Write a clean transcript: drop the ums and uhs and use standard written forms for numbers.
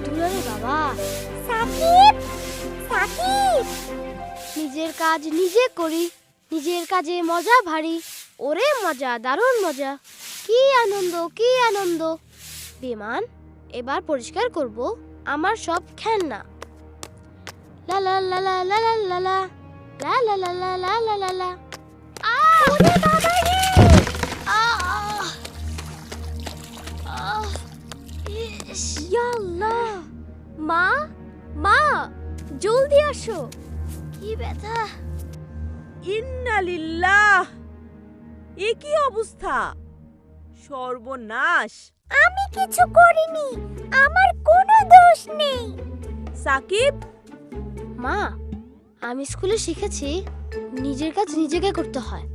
ধুলো রে বাবা। সাকিব, সাকিব, নিজের কাজ নিজে করি, নিজের কাজে মজা ভারী। ওরে মজা, দারুণ মজা, কি আনন্দ কি আনন্দ। বিমান, এবার পরিষ্কার করব আমার সব খেলনা। লা লা লা লা লা লা লা লা লা লা লা লা লা লা লা লা। ওরে বাবা রে! ইয়া আল্লাহ! মা, মা, জলদি আসো। কি ব্যথা! ইন্না লিল্লাহ! এ কি অবস্থা? সর্বনাশ! আমি কিছু করিনি, আমার কোনো দোষ নেই। সাকিব, মা, আমি স্কুলে শিখেছি নিজের কাজ নিজেকে করতে হয়।